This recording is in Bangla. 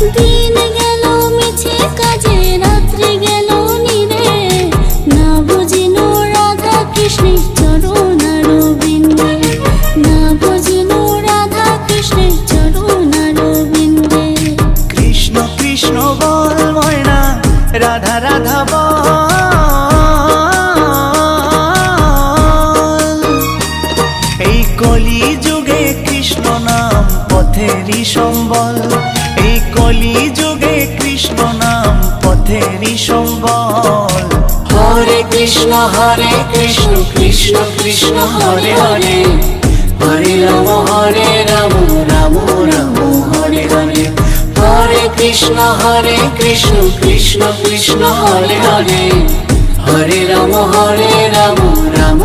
দিন গেল মিছে কাজে, রাত্রি গেল নীরে, না বুঝিনো রাধা কৃষ্ণের চরণ অরবিন্দে, না বুঝিনো রাধা কৃষ্ণের চরণ অরবিন্দে। কৃষ্ণ কৃষ্ণ বল ময়না, রাধা রাধা বল। এই কলি যুগে কৃষ্ণ নাম পথেরই সম্বল, এই কলি যুগে কৃষ্ণ নাম পথেরই সম্বল। হরে কৃষ্ণ কৃষ্ণ কৃষ্ণ হরে হরে, হরে রাম রাম রাম হরে হরে। হরে কৃষ্ণ কৃষ্ণ কৃষ্ণ হরে হরে, হরে রাম রাম রাম